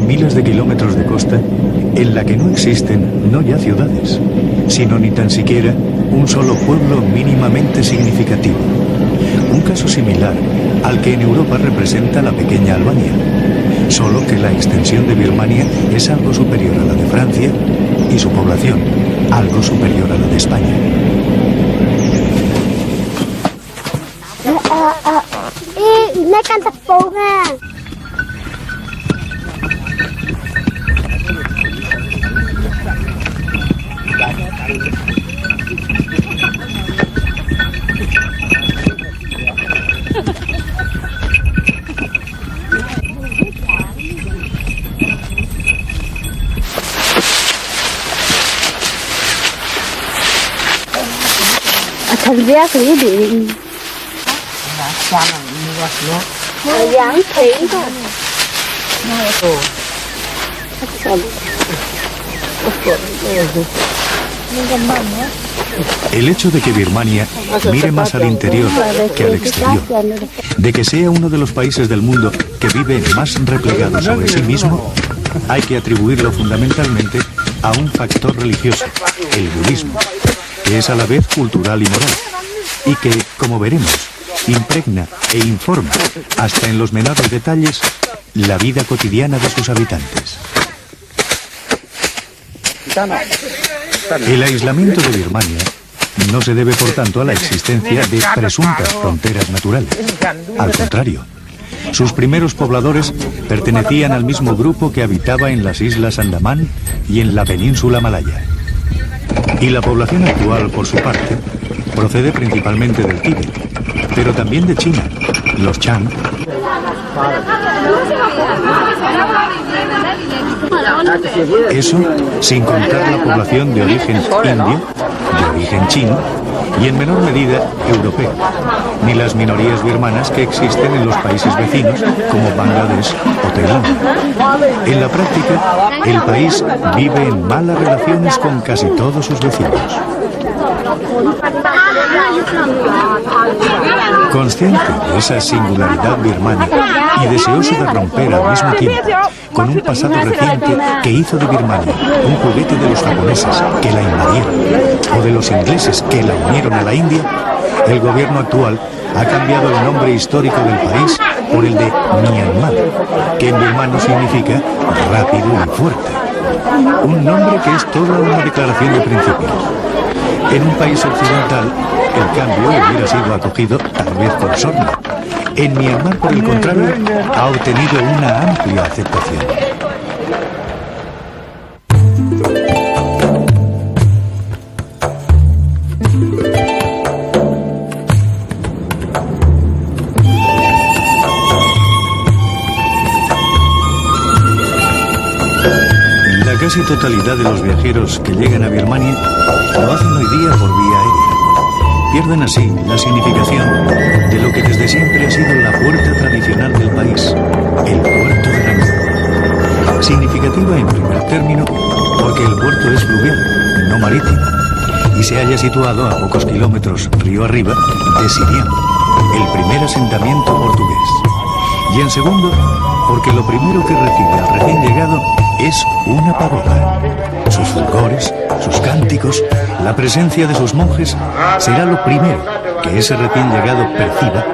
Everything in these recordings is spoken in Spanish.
miles de kilómetros de costa en la que no existen no ya ciudades, sino ni tan siquiera un solo pueblo mínimamente significativo. Un caso similar al que en Europa representa la pequeña Albania, solo que la extensión de Birmania es algo superior a la de Francia y su población algo superior a la de España. El hecho de que Birmania mire más al interior que al exterior, de que sea uno de los países del mundo que vive más replegado sobre sí mismo, hay que atribuirlo fundamentalmente a un factor religioso, el budismo, que es a la vez cultural y moral, y que, como veremos, impregna e informa, hasta en los menores detalles, la vida cotidiana de sus habitantes. El aislamiento de Birmania no se debe, por tanto, a la existencia de presuntas fronteras naturales. Al contrario, sus primeros pobladores pertenecían al mismo grupo que habitaba en las islas Andamán y en la península malaya. Y la población actual, por su parte, procede principalmente del Tíbet, pero también de China, los Chan. Eso sin contar la población de origen indio, de origen chino y en menor medida europeo, ni las minorías birmanas que existen en los países vecinos como Bangladesh o Tailandia. En la práctica, el país vive en malas relaciones con casi todos sus vecinos. Consciente de esa singularidad birmana y deseoso de romper al mismo tiempo con un pasado reciente que hizo de Birmania un juguete de los japoneses que la invadieron o de los ingleses que la unieron a la India, el gobierno actual ha cambiado el nombre histórico del país por el de Myanmar, que en birmano significa rápido y fuerte. Un nombre que es toda una declaración de principios. En un país occidental, el cambio hubiera sido acogido tal vez con sorna. En Myanmar, por el contrario, ha obtenido una amplia aceptación. La casi totalidad de los viajeros que llegan a Birmania lo hacen hoy día por vía aérea. Pierden así la significación de lo que desde siempre ha sido la puerta tradicional del país, el puerto de Rangún. Significativa en primer término porque el puerto es fluvial, no marítimo, y se halla situado a pocos kilómetros río arriba de Siriam, el primer asentamiento portugués. Y en segundo, porque lo primero que recibe al recién llegado es una pagoda. Sus fulgores, sus cánticos, la presencia de sus monjes será lo primero que ese recién llegado perciba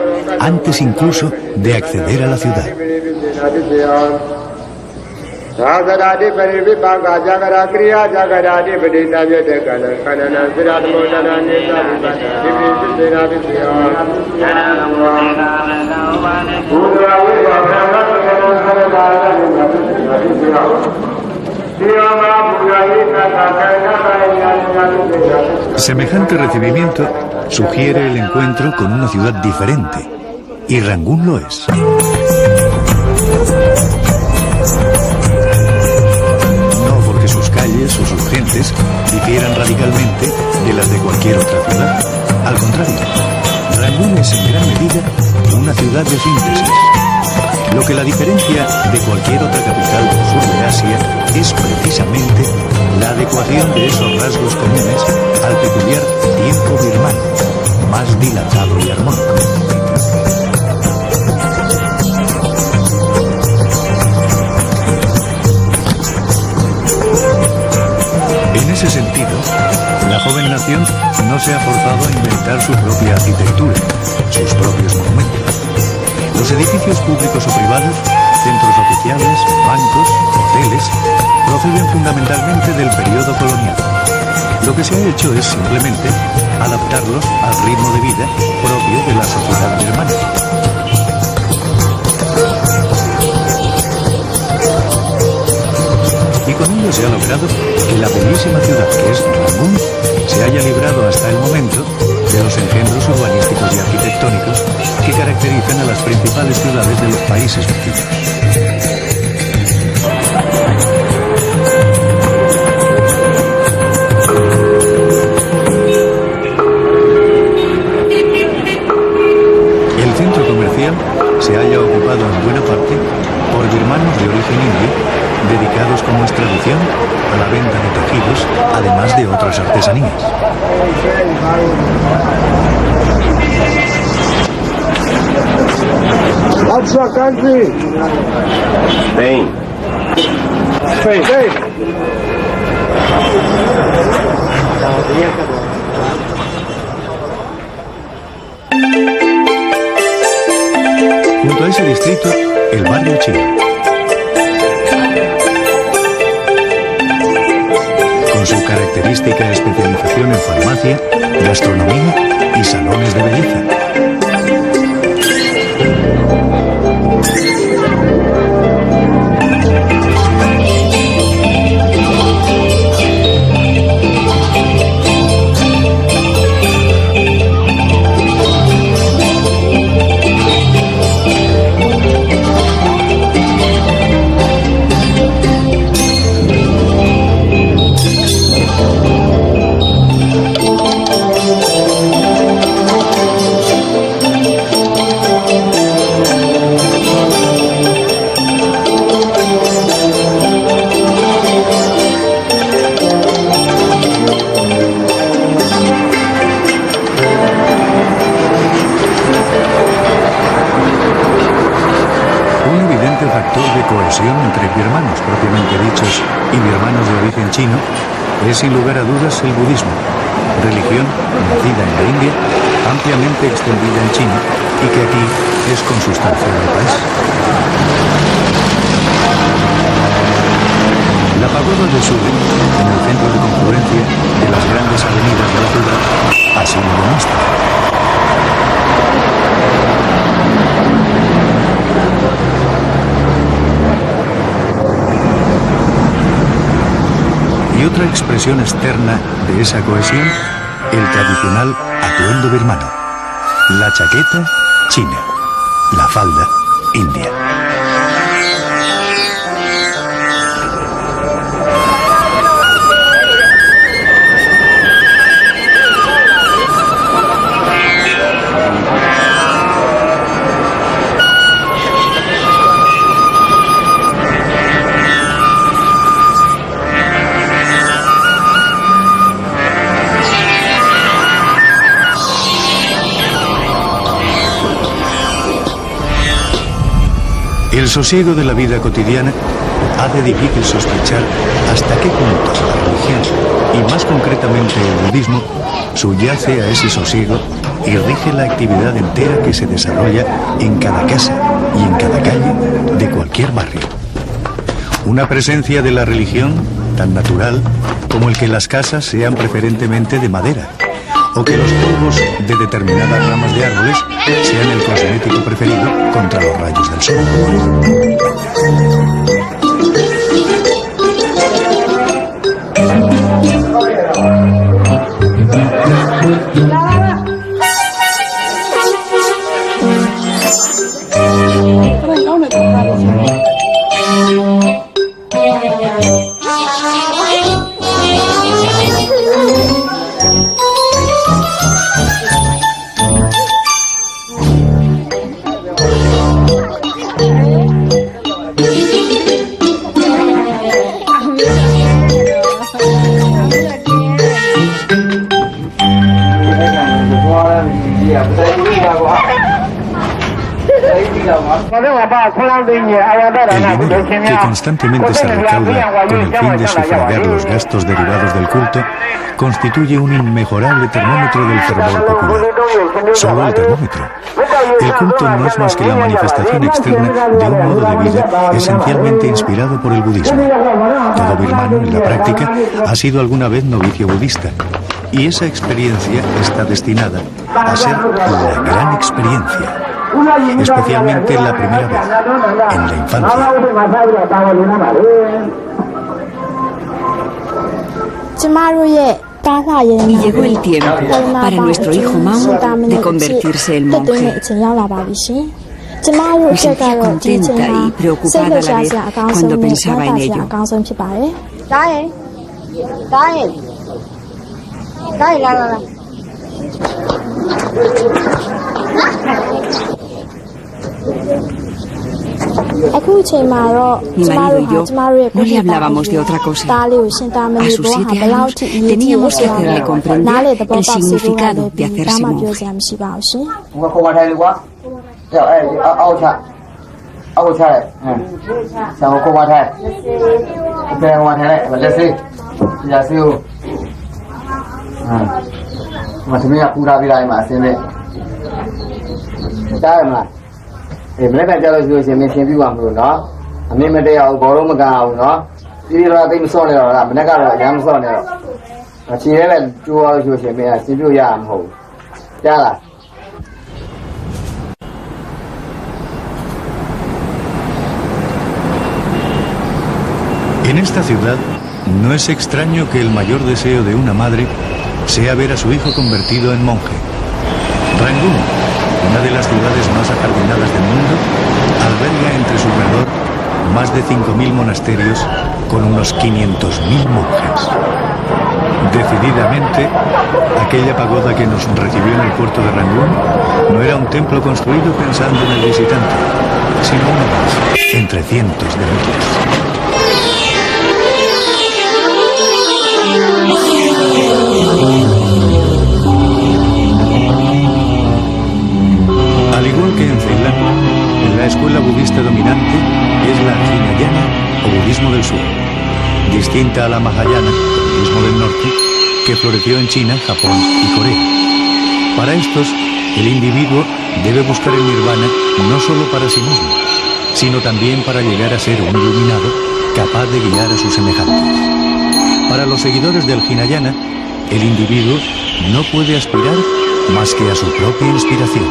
antes incluso de acceder a la ciudad. Semejante recibimiento sugiere el encuentro con una ciudad diferente, y Rangún lo es. No porque sus calles o sus gentes difieran radicalmente de las de cualquier otra ciudad. Al contrario, Rangún es en gran medida una ciudad de síntesis. Lo que la diferencia de cualquier otra capital del sur de Asia es precisamente la adecuación de esos rasgos comunes al peculiar tiempo birmano, más dilatado y armónico. no se ha forzado a inventar su propia arquitectura, sus propios monumentos. Los edificios públicos o privados, centros oficiales, bancos, hoteles, proceden fundamentalmente del periodo colonial. Lo que se ha hecho es simplemente adaptarlos al ritmo de vida propio de la sociedad birmana. Y con ello se ha logrado que la bellísima ciudad que es Rangún se haya librado hasta el momento de los engendros urbanísticos y arquitectónicos que caracterizan a las principales ciudades de los países vecinos. El centro comercial se halla ocupado en buena parte por birmanos de origen indio, dedicados como es tradición a la venta de tejidos, además de otras artesanías. What's your country? Spain. Spain. Junto a ese distrito, el barrio chino. Con su característica especialización en farmacia, gastronomía y salones de belleza. Entre birmanos propiamente dichos y birmanos de origen chino es sin lugar a dudas el budismo, religión nacida en la India, ampliamente extendida en China y que aquí es consustancia del país. La pagoda de Surin, en el centro de confluencia de las grandes avenidas de la ciudad, así lo demuestra. Y otra expresión externa de esa cohesión, el tradicional atuendo birmano, la chaqueta china, la falda india. El sosiego de la vida cotidiana hace difícil sospechar hasta qué punto la religión, y más concretamente el budismo, subyace a ese sosiego y rige la actividad entera que se desarrolla en cada casa y en cada calle de cualquier barrio. Una presencia de la religión tan natural como el que las casas sean preferentemente de madera, o que los polvos de determinadas ramas de árboles sean el cosmético preferido contra los rayos del sol. El dinero que constantemente se recauda con el fin de sufragar los gastos derivados del culto constituye un inmejorable termómetro del fervor popular. Solo el termómetro. El culto no es más que la manifestación externa de un modo de vida esencialmente inspirado por el budismo. Todo birmano, en la práctica, ha sido alguna vez novicio budista, y esa experiencia está destinada a ser la gran experiencia, especialmente la primera vez, en la infancia. Y llegó el tiempo para nuestro hijo Mao de convertirse en monje. Me sentía contenta y preocupada a la vez cuando pensaba en ello. Mi marido y yo no le hablábamos de otra cosa. A sus 7 años teníamos que hacerle comprender el significado de hacerse monje. En esta ciudad no es extraño que el mayor deseo de una madre sea ver a su hijo convertido en monje. Rangún, una de las ciudades más ajardinadas del mundo, alberga entre su alrededor más de 5.000 monasterios con unos 500.000 monjes. Decididamente, aquella pagoda que nos recibió en el puerto de Rangún no era un templo construido pensando en el visitante, sino uno más, entre cientos de miles. Al igual que en Ceilán, la escuela budista dominante es la Hinayana o budismo del sur, distinta a la Mahayana, budismo del norte, que floreció en China, Japón y Corea. Para estos, el individuo debe buscar el nirvana no solo para sí mismo, sino también para llegar a ser un iluminado capaz de guiar a sus semejantes. Para los seguidores del Hinayana, el individuo no puede aspirar más que a su propia inspiración.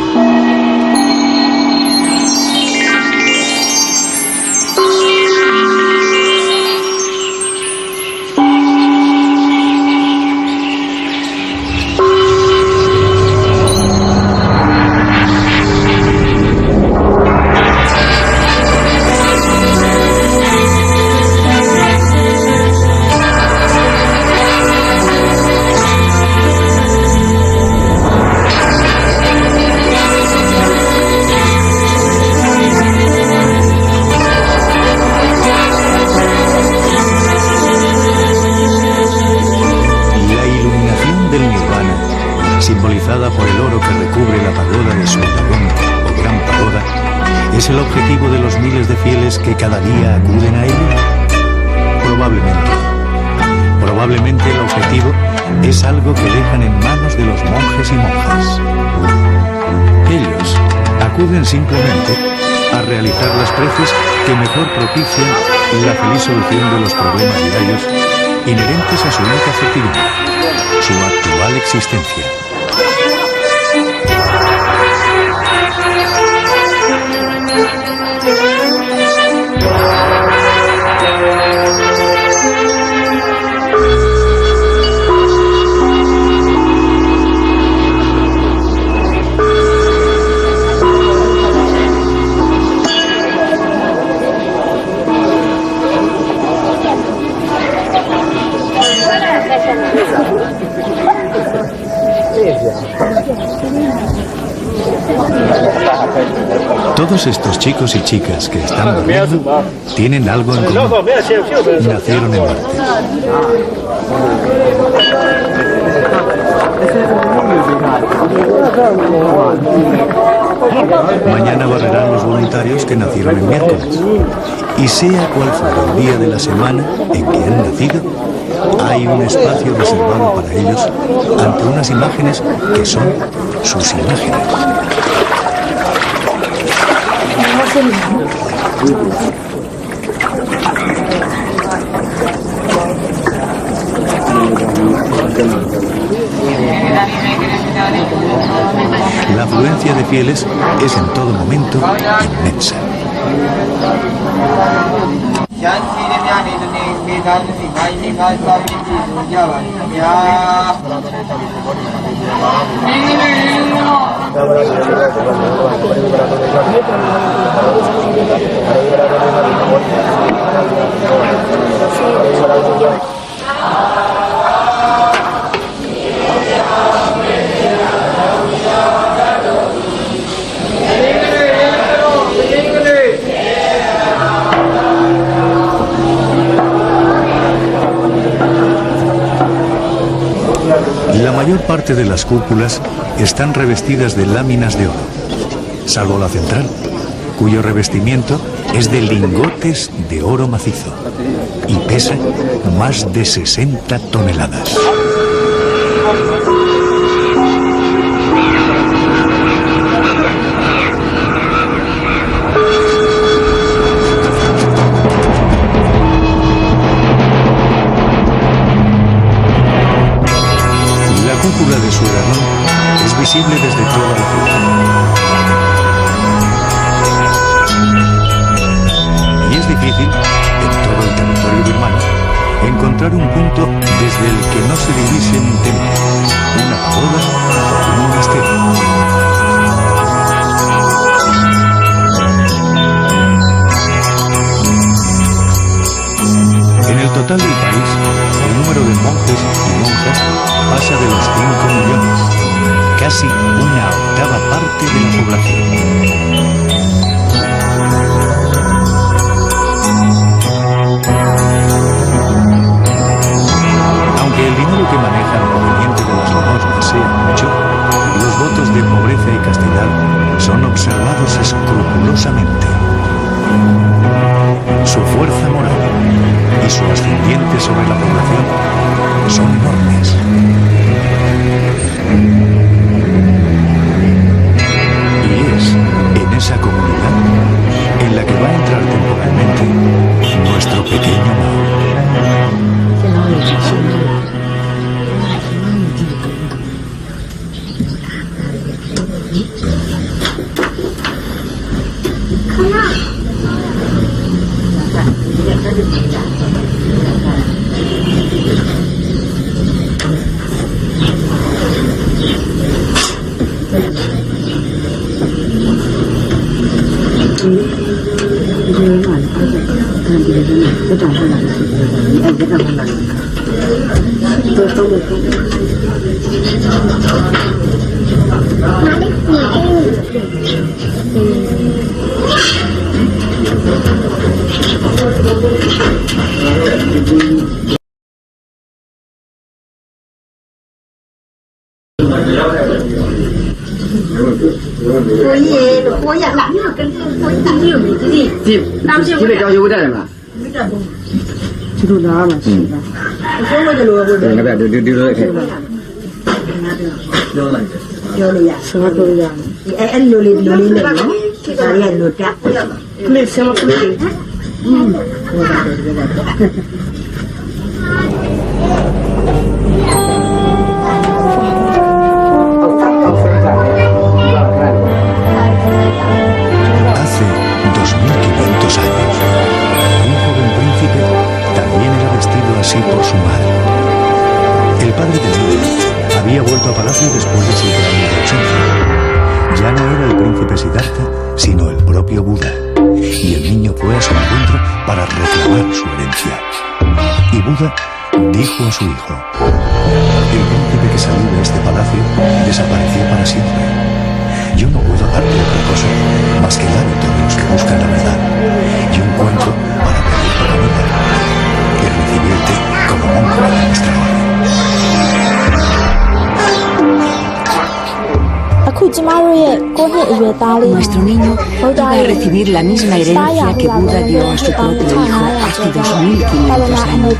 Simbolizada por el oro que recubre la pagoda de Surdagón o Gran Pagoda, ¿es el objetivo de los miles de fieles que cada día acuden a ella? Probablemente. Probablemente el objetivo es algo que dejan en manos de los monjes y monjas. Ellos acuden simplemente a realizar las preces que mejor propician la feliz solución de los problemas diarios inherentes a su única certidumbre, su actual existencia. Todos estos chicos y chicas que están durmiendo tienen algo en común. Nacieron en Marte. Mañana barrerán los voluntarios que nacieron en miércoles. Y sea cual fuera el día de la semana en que han nacido, hay un espacio reservado para ellos ante unas imágenes que son sus imágenes. La afluencia de fieles es en todo momento inmensa. La mayor parte de las cúpulas están revestidas de láminas de oro, salvo la central, cuyo revestimiento es de lingotes de oro macizo y pesa más de 60 toneladas. La cúpula de Sueranón es visible desde toda la ciudad. Y es difícil, en todo el territorio birmano, encontrar un punto desde el que no se divise un templo, una pagoda o un monasterio. En el total del país, el número de monjes y monjas pasa de los 5 millones, casi una octava parte de la población. Aunque el dinero que manejan proveniente de las limosnas sea mucho, los votos de pobreza y castidad son observados escrupulosamente. Su fuerza moral y su ascendiente sobre la población son enormes. Y es en esa comunidad en la que va a entrar temporalmente nuestro pequeño Mao. Hace 2500 años, un joven príncipe también era vestido así por su madre. El padre del niño había vuelto a palacio después de 7 años de ausencia. Ya no era el príncipe Siddhartha, sino el propio Buda. Y el niño fue a su encuentro para reclamar su herencia. Y Buda dijo a su hijo: el príncipe que salió de este palacio desapareció para siempre. Yo no puedo darte otra cosa más que el hábito de los que buscan la verdad y un cuento para pedir tu comida y recibirte como monje de nuestra orden. Nuestro niño iba a recibir la misma herencia que Buda dio a su propio hijo hace 2500 años.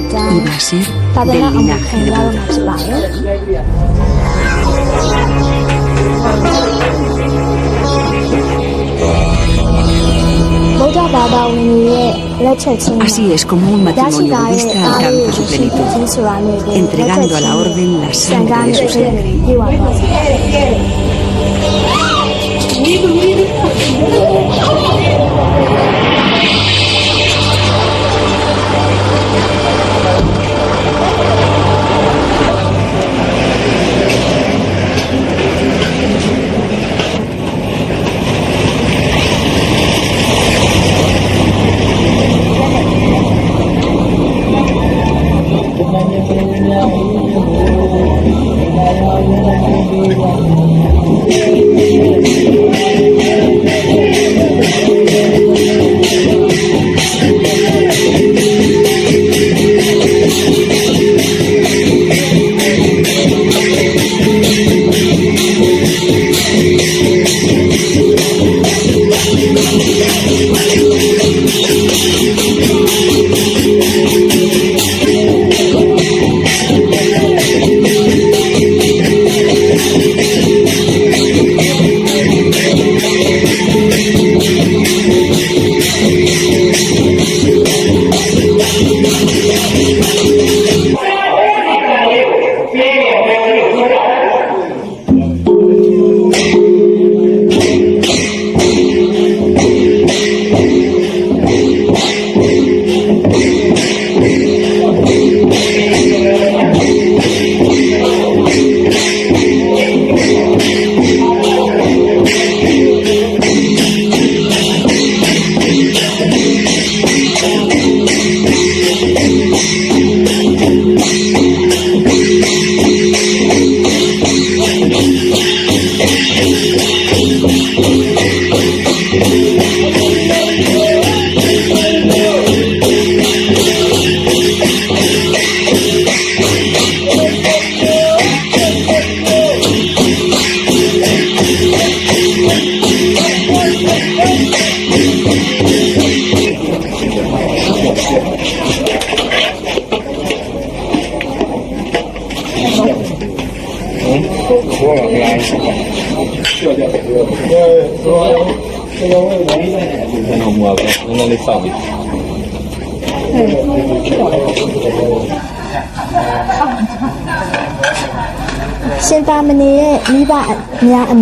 Iba a ser del linaje de Buda. Así es como un matrimonio budista alcanza su plenitud, entregando a la orden la sangre de su sangre.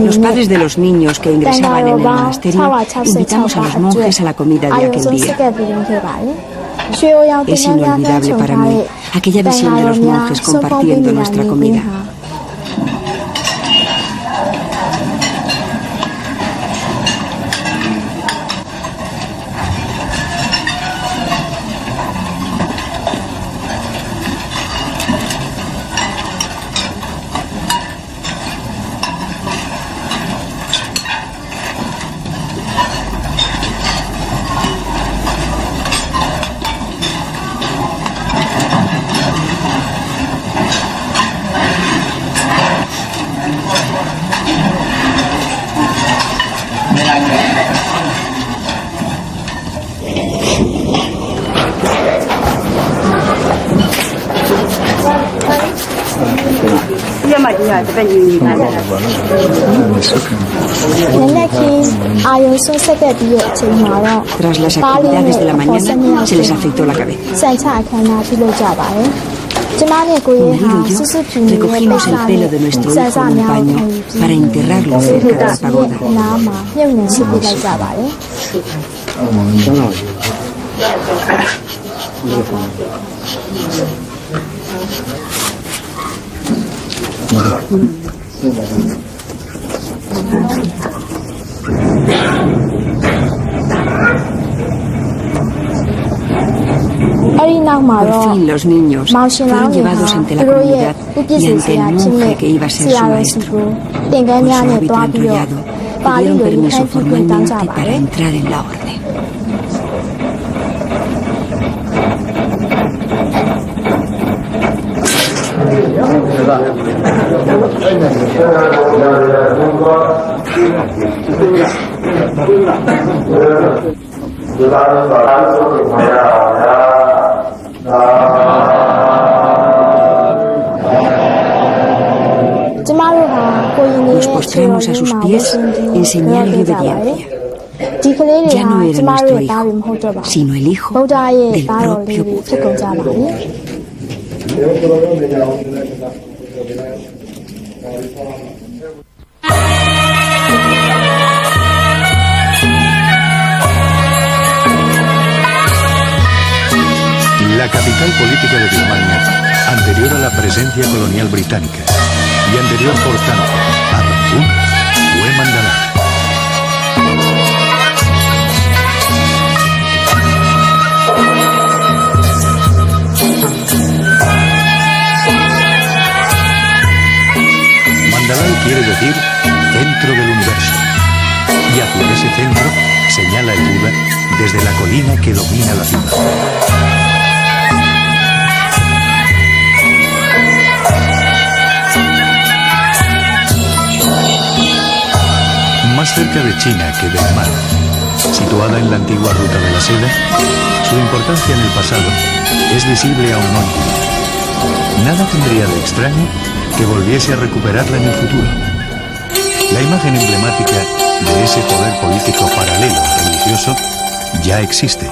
Los padres de los niños que ingresaban en el monasterio invitamos a los monjes a la comida de aquel día. Es inolvidable para mí aquella visión de los monjes compartiendo nuestra comida. Tras las actividades de la mañana, se les afeitó la cabeza. Unido y yo recogimos el pelo de nuestro hijo en un paño para enterrarlo cerca de la pagoda. Por fin los niños fueron llevados ante la comunidad y ante el monje que iba a ser su maestro. Con su hábito enrollado, pidieron permiso formalmente para entrar en la orden. Nos postramos a sus pies en señal de obediencia. Ya no era nuestro hijo, sino el hijo del propio Buda. La capital política de Birmania, anterior a la presencia colonial británica y anterior, por tanto, a Rangún, fue Mandalay. Mandalay quiere decir centro del universo, y hacia ese centro señala el Buda desde la colina que domina la ciudad. Más cerca de China que del mar, situada en la antigua ruta de la seda, su importancia en el pasado es visible aún hoy. Nada tendría de extraño que volviese a recuperarla en el futuro. La imagen emblemática de ese poder político paralelo religioso ya existe.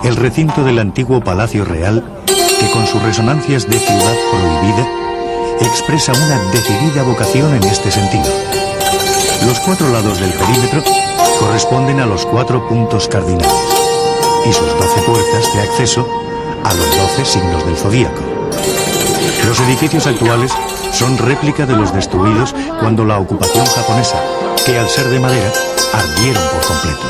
El recinto del antiguo Palacio Real, que con sus resonancias de ciudad prohibida, expresa una decidida vocación en este sentido. Los 4 lados del perímetro corresponden a los 4 puntos cardinales y sus 12 puertas de acceso a los 12 signos del zodíaco. Los edificios actuales son réplica de los destruidos cuando la ocupación japonesa, que al ser de madera, ardieron por completo.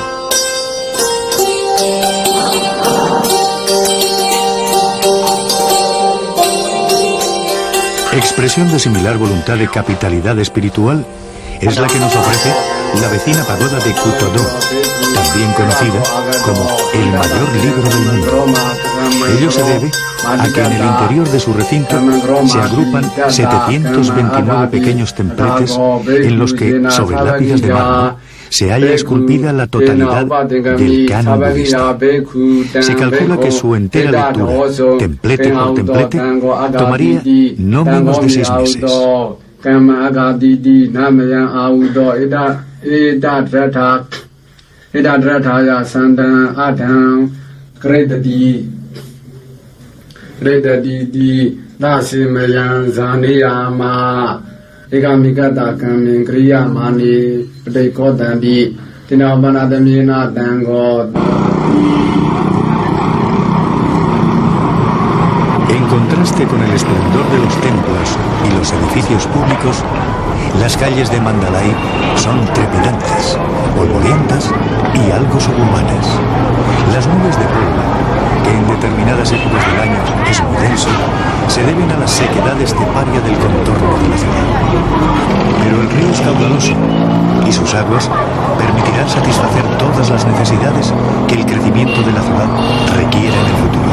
Expresión de similar voluntad de capitalidad espiritual es la que nos ofrece la vecina pagoda de Kutodong, también conocida como el mayor libro del mundo. Ello se debe a que en el interior de su recinto se agrupan 729 pequeños templetes en los que, sobre lápidas de mármol, se halla esculpida la totalidad del canon budista. Se calcula que su entera lectura, templete por templete, tomaría no menos de 6 meses. En contraste con el esplendor de los templos y los edificios públicos, las calles de Mandalay son trepidantes, polvorientas y algo suburbanas. Las nubes de polvo, que en determinadas épocas del año es muy denso, se deben a la sequedad esteparia del contorno de la ciudad. Pero el río es caudaloso y sus aguas permitirán satisfacer todas las necesidades que el crecimiento de la ciudad requiere en el futuro.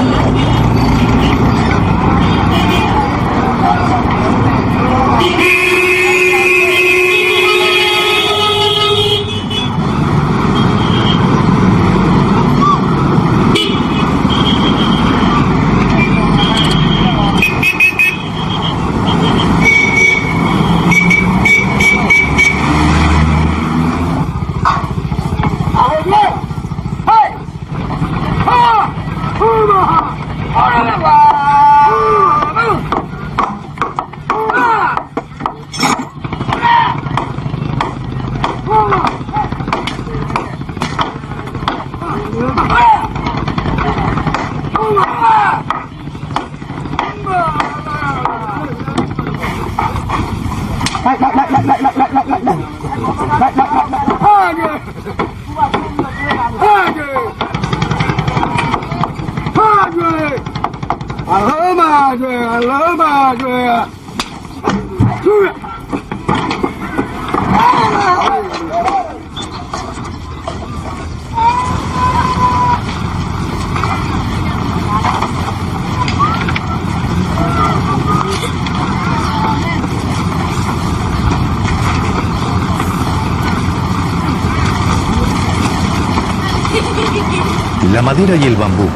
La madera y el bambú,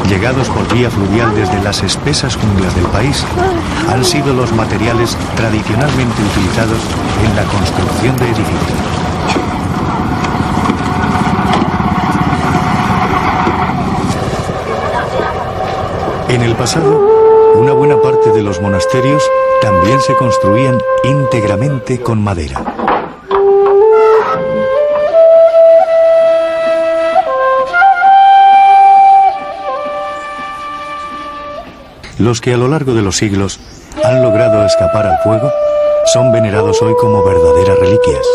llegados por vía fluvial desde las espesas junglas del país, han sido los materiales tradicionalmente utilizados en la construcción de edificios. En el pasado, una buena parte de los monasterios también se construían íntegramente con madera. Los que a lo largo de los siglos han logrado escapar al fuego son venerados hoy como verdaderas reliquias.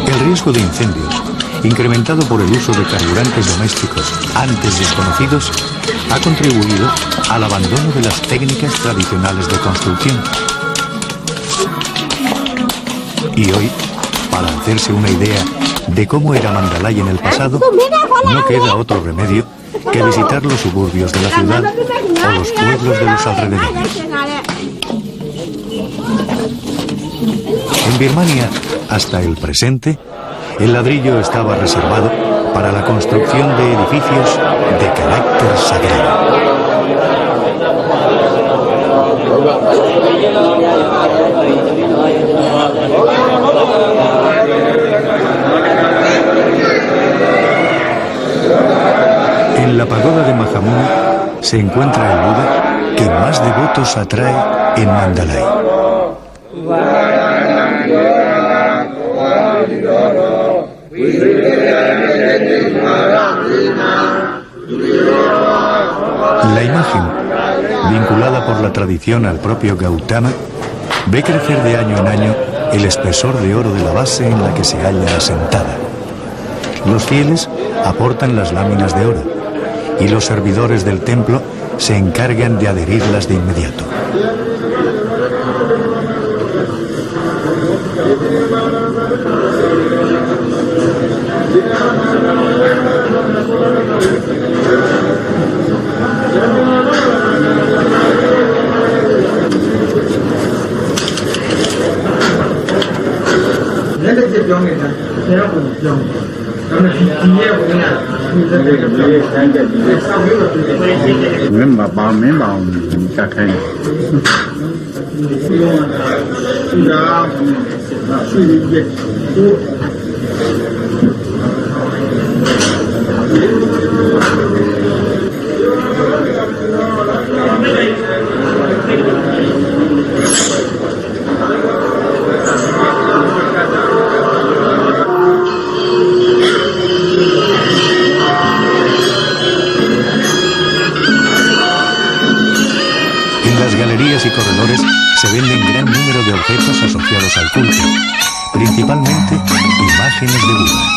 El riesgo de incendios, incrementado por el uso de carburantes domésticos antes desconocidos, ha contribuido al abandono de las técnicas tradicionales de construcción. Y hoy, para hacerse una idea de cómo era Mandalay en el pasado, no queda otro remedio que visitar los suburbios de la ciudad o los pueblos de los alrededores. En Birmania, hasta el presente, el ladrillo estaba reservado para la construcción de edificios de carácter sagrado. En la pagoda de Mahamuni se encuentra el Buda que más devotos atrae en Mandalay. La imagen, vinculada por la tradición al propio Gautama, ve crecer de año en año el espesor de oro de la base en la que se halla asentada. Los fieles aportan las láminas de oro y los servidores del templo se encargan de adherirlas de inmediato. Y corredores se venden gran número de objetos asociados al culto, principalmente imágenes de Buda.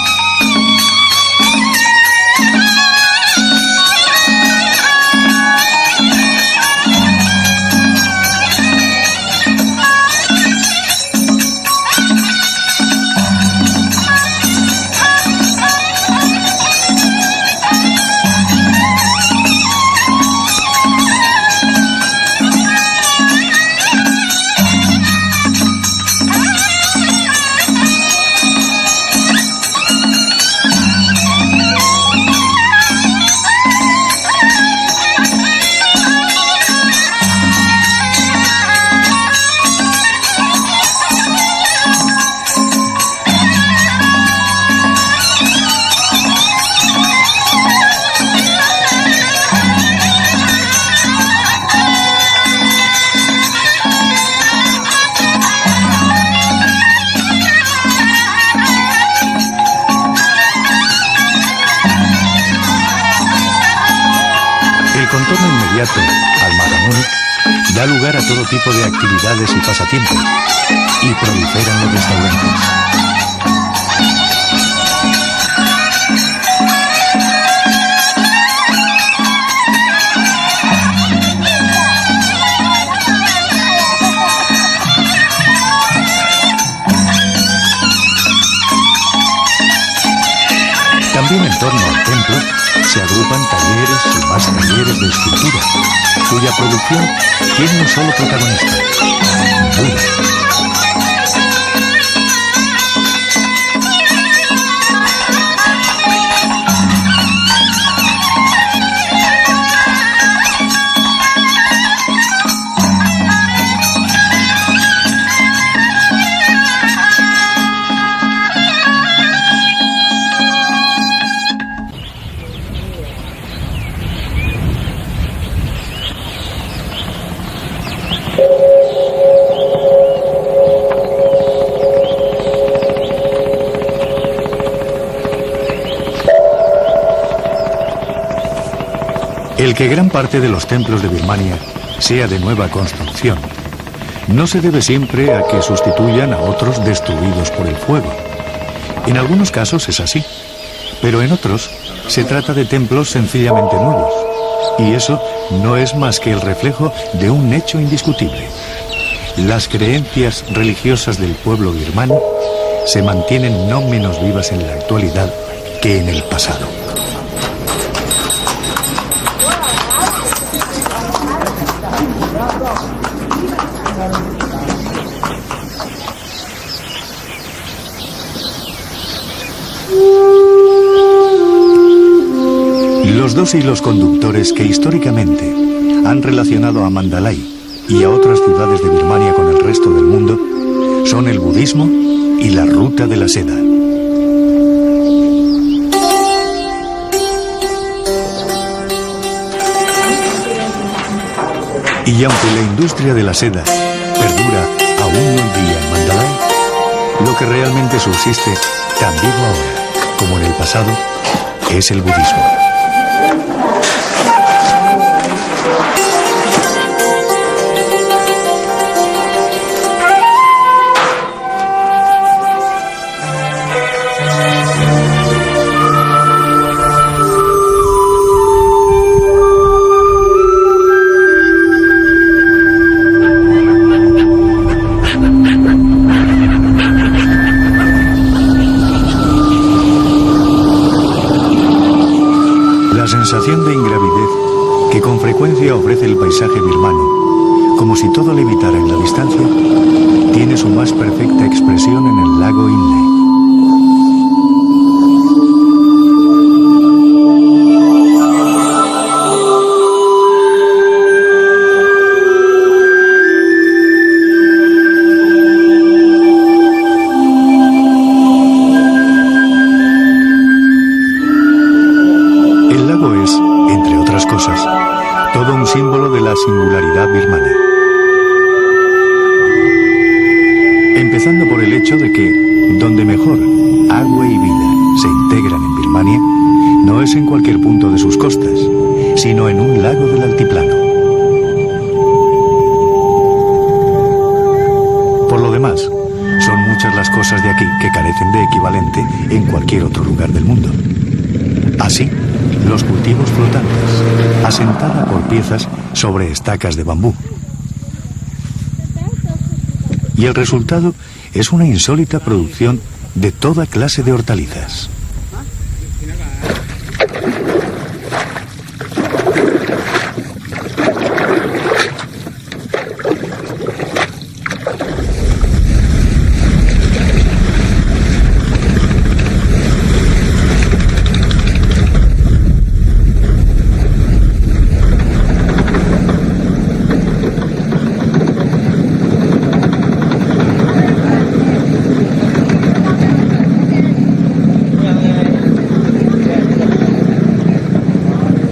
Al Mahamuni da lugar a todo tipo de actividades y pasatiempos y proliferan los restaurantes. se agrupan talleres y más talleres de escultura, cuya producción tiene un solo protagonista: Buda. El que gran parte de los templos de Birmania sea de nueva construcción no se debe siempre a que sustituyan a otros destruidos por el fuego. En algunos casos es así, pero en otros se trata de templos sencillamente nuevos, y eso no es más que el reflejo de un hecho indiscutible. Las creencias religiosas del pueblo birmano se mantienen no menos vivas en la actualidad que en el pasado. Los dos hilos conductores que históricamente han relacionado a Mandalay y a otras ciudades de Birmania con el resto del mundo son el budismo y la ruta de la seda. Y aunque la industria de la seda perdura aún hoy día en Mandalay, lo que realmente subsiste tan vivo ahora como en el pasado es el budismo. Sensación de ingravidez que con frecuencia ofrece el paisaje birmano, como si todo levitara en la distancia, tiene su más perfecta expresión en el lago Inle. Todo un símbolo de la singularidad birmana. Empezando por el hecho de que donde mejor agua y vida se integran en Birmania no es en cualquier punto de sus costas, sino en un lago del altiplano. Por lo demás, son muchas las cosas de aquí que carecen de equivalente en cualquier otro lugar del mundo. Así, los cultivos flotantes, asentada por piezas sobre estacas de bambú. Y el resultado es una insólita producción de toda clase de hortalizas.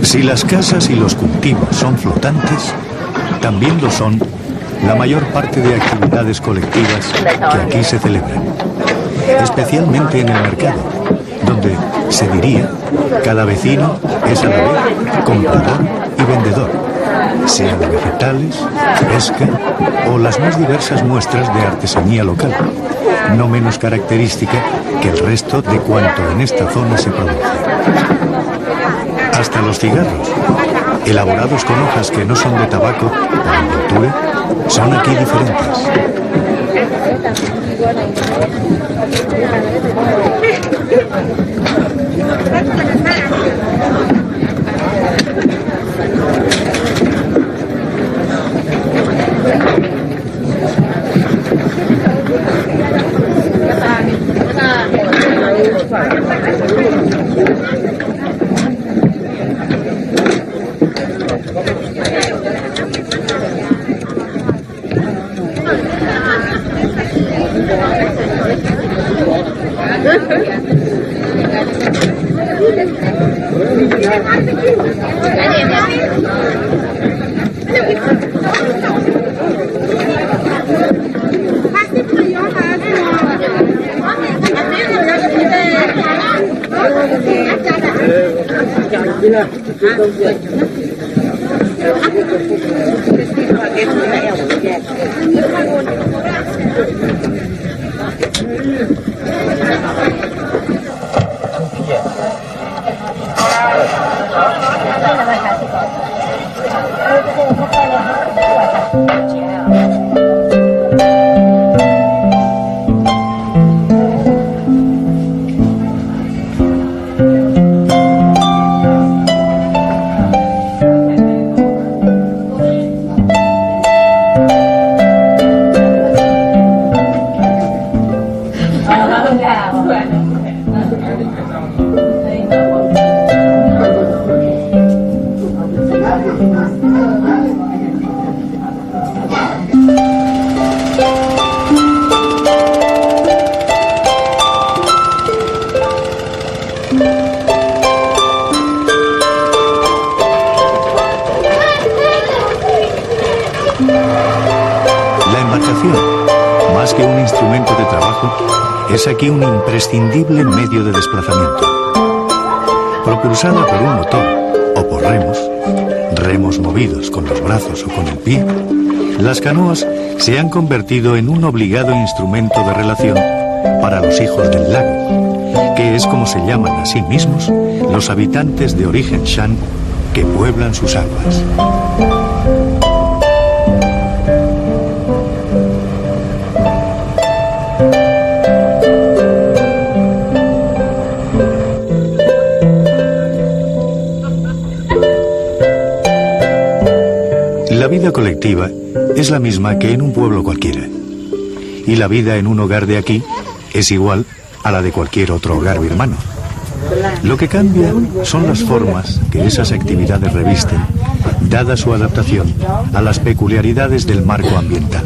Si las casas y los cultivos son flotantes, también lo son la mayor parte de actividades colectivas que aquí se celebran, especialmente en el mercado, donde, se diría, cada vecino es a la vez comprador y vendedor, sea de vegetales, pesca o las más diversas muestras de artesanía local, no menos característica que el resto de cuanto en esta zona se produce. Hasta los cigarros, elaborados con hojas que no son de tabaco por envoltura, son aquí diferentes. La embarcación, más que un instrumento de trabajo, es aquí un imprescindible medio de desplazamiento. Propulsada por un motor o por remos movidos con los brazos o con el pie, las canoas se han convertido en un obligado instrumento de relación para los hijos del lago, que es como se llaman a sí mismos los habitantes de origen Shan que pueblan sus aguas. La vida colectiva es la misma que en un pueblo cualquiera. Y la vida en un hogar de aquí es igual a la de cualquier otro hogar birmano. Lo que cambia son las formas que esas actividades revisten, dada su adaptación a las peculiaridades del marco ambiental.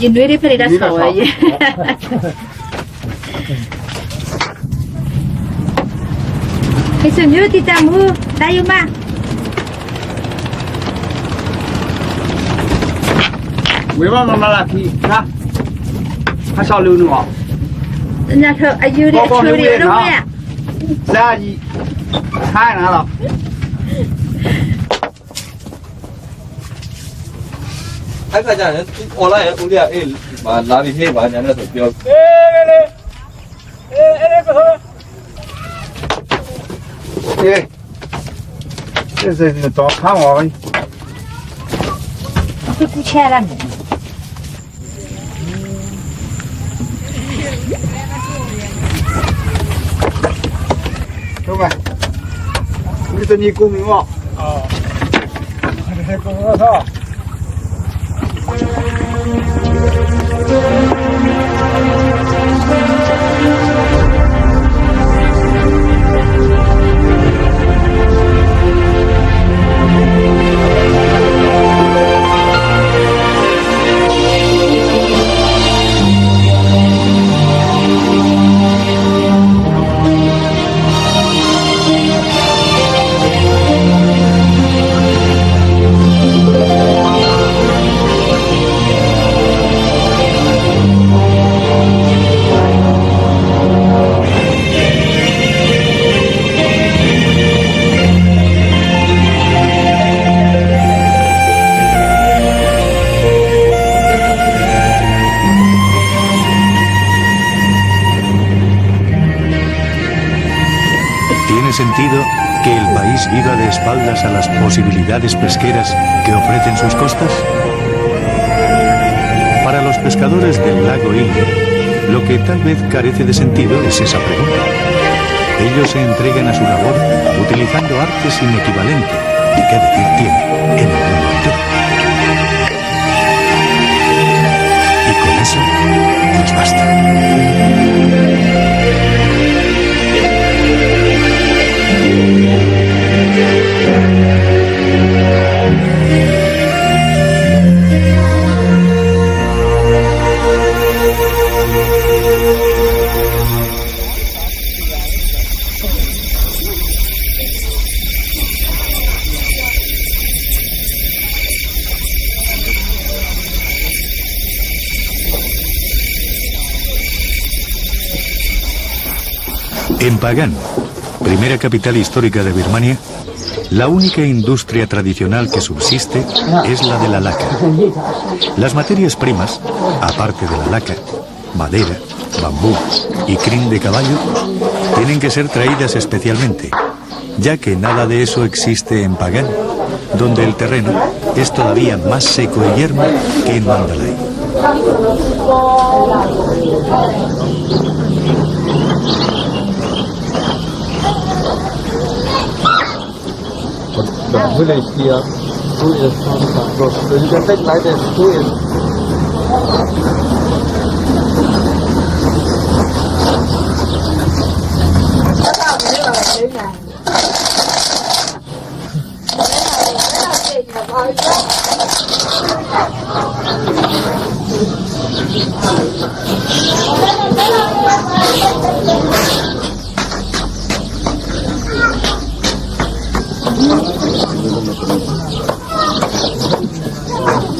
Nhìn nuôi đi phải đi sầu vậy. Cái sự như thì ta mua đây không ba? Quý mà là thì ha. Hay sao lưu nữa? Nhà thợ ai yêu đi chơi đi đâu vậy? Ra gì? Hai nữa rồi. Anh phải trả online cũng được, mà làm gì thế mà nhắn là thủ tiêu. Ê, cái gì nó to khá rồi. Cái cú che làm. Đúng rồi. Cái tên gì cung đúng không? Cái cung đó thôi. sentido que el país viva de espaldas a las posibilidades pesqueras que ofrecen sus costas? Para los pescadores del lago Inle, lo que tal vez carece de sentido es esa pregunta. Ellos se entregan a su labor utilizando arte sin equivalente, y qué decir tiene en el mundo entero. Y con eso les basta. En Pagan, primera capital histórica de Birmania, la única industria tradicional que subsiste es la de la laca. Las materias primas, aparte de la laca, madera, bambú y crin de caballo, tienen que ser traídas especialmente, ya que nada de eso existe en Pagan, donde el terreno es todavía más seco y yermo que en Mandalay.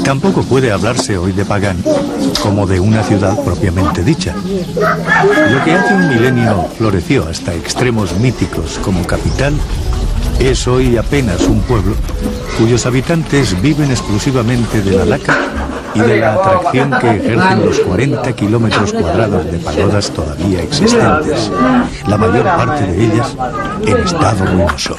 Tampoco puede hablarse hoy de Pagan como de una ciudad propiamente dicha. Lo que hace un milenio floreció hasta extremos míticos como capital es hoy apenas un pueblo cuyos habitantes viven exclusivamente de la laca y de la atracción que ejercen los 40 kilómetros cuadrados de pagodas todavía existentes, la mayor parte de ellas en estado ruinoso.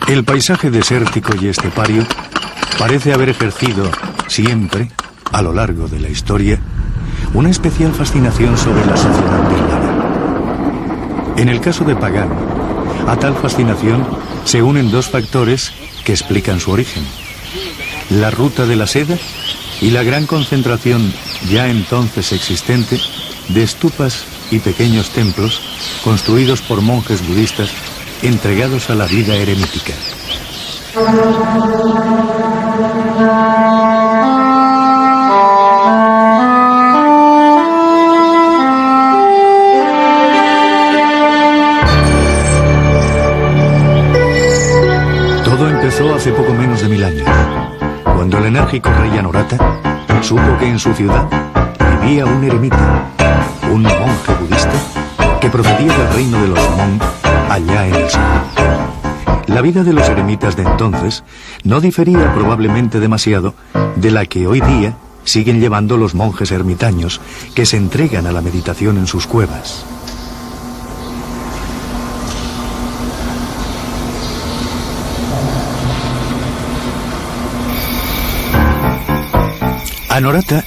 El paisaje desértico y estepario parece haber ejercido siempre, a lo largo de la historia, una especial fascinación sobre la sociedad birmana. En el caso de Pagan, a tal fascinación se unen dos factores que explican su origen: la ruta de la seda y la gran concentración ya entonces existente de estupas y pequeños templos construidos por monjes budistas entregados a la vida eremítica. Todo empezó hace poco menos de 1000 años, cuando el enérgico rey Anorata supo que en su ciudad vivía un eremita, un monje budista que procedía del reino de los Hmong, allá en el sur. La vida de los eremitas de entonces no difería probablemente demasiado de la que hoy día siguen llevando los monjes ermitaños que se entregan a la meditación en sus cuevas. Anorata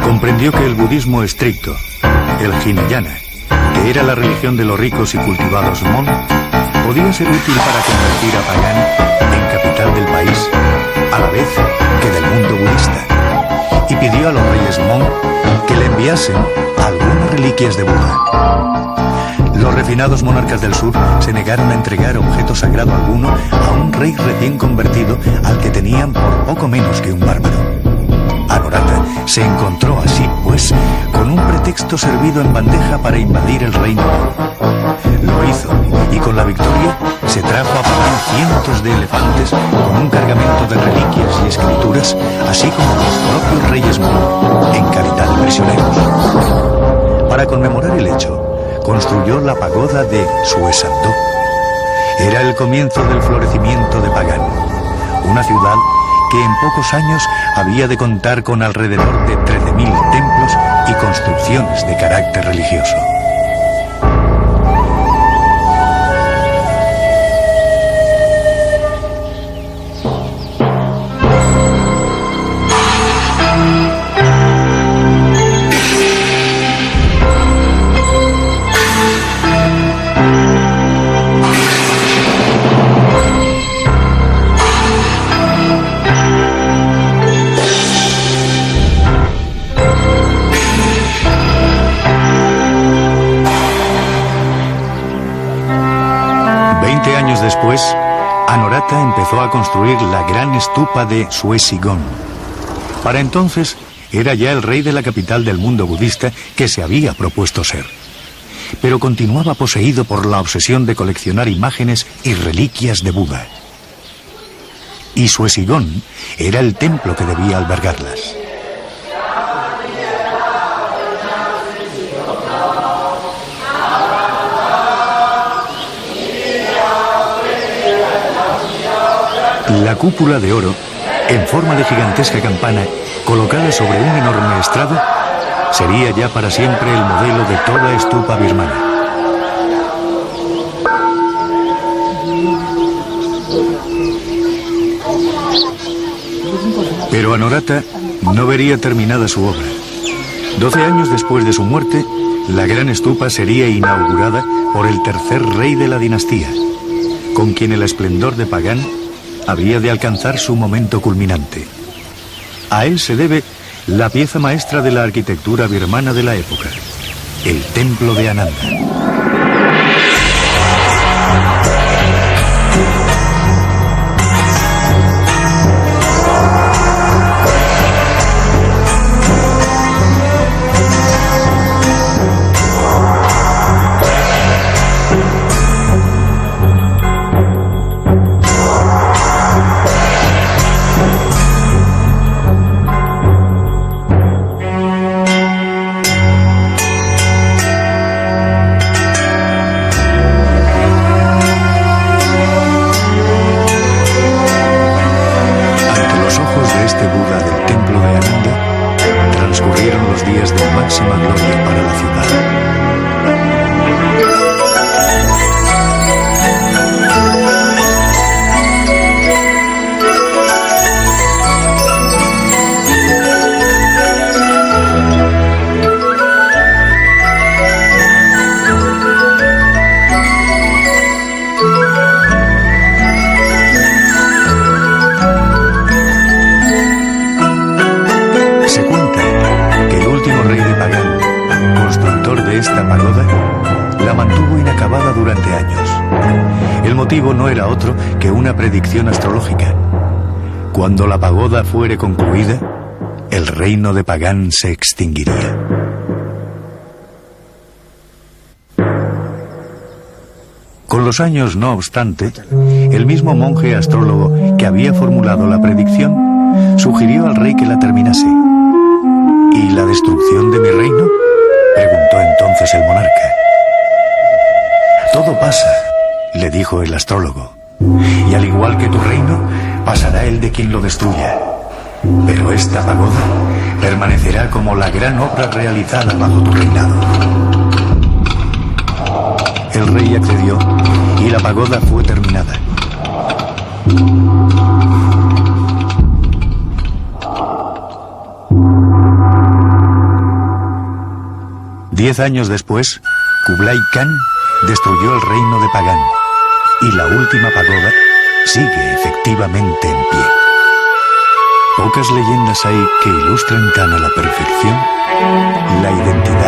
comprendió que el budismo estricto, el Hinayana, que era la religión de los ricos y cultivados Hmong, podía ser útil para convertir a Pagan en capital del país, a la vez que del mundo budista, y pidió a los reyes Hmong que le enviasen algunas reliquias de Buda. Los refinados monarcas del sur se negaron a entregar objeto sagrado alguno a un rey recién convertido al que tenían por poco menos que un bárbaro. Anorata se encontró así, pues, con un pretexto servido en bandeja para invadir el reino. Lo hizo, y con la victoria se trajo a Pagan cientos de elefantes con un cargamento de reliquias y escrituras, así como los propios reyes Hmong, en calidad de prisioneros. Para conmemorar el hecho, construyó la pagoda de Suesandó. Era el comienzo del florecimiento de Pagan, una ciudad que en pocos años había de contar con alrededor de 13.000 templos y construcciones de carácter religioso. Después, Anorata empezó a construir la gran stupa de Suesigon. Para entonces, era ya el rey de la capital del mundo budista que se había propuesto ser. Pero continuaba poseído por la obsesión de coleccionar imágenes y reliquias de Buda. Y Suesigon era el templo que debía albergarlas. La cúpula de oro, en forma de gigantesca campana, colocada sobre un enorme estrado, sería ya para siempre el modelo de toda stupa birmana. Pero Anorata no vería terminada su obra. 12 años después de su muerte, la gran stupa sería inaugurada por el tercer rey de la dinastía, con quien el esplendor de Pagan había de alcanzar su momento culminante. A él se debe la pieza maestra de la arquitectura birmana de la época, el Templo de Ananda. No era otro que una predicción astrológica. Cuando la pagoda fuere concluida, el reino de Pagan se extinguiría. Con los años, no obstante, el mismo monje astrólogo que había formulado la predicción sugirió al rey que la terminase. ¿Y la destrucción de mi reino?, preguntó entonces el monarca. Todo pasa, le dijo el astrólogo, y al igual que tu reino, pasará el de quien lo destruya. Pero esta pagoda permanecerá como la gran obra realizada bajo tu reinado. El rey accedió y la pagoda fue terminada. Diez años después, Kublai Khan destruyó el reino de Pagan y la última pagoda sigue efectivamente en pie. Pocas leyendas hay que ilustren tan a la perfección la identidad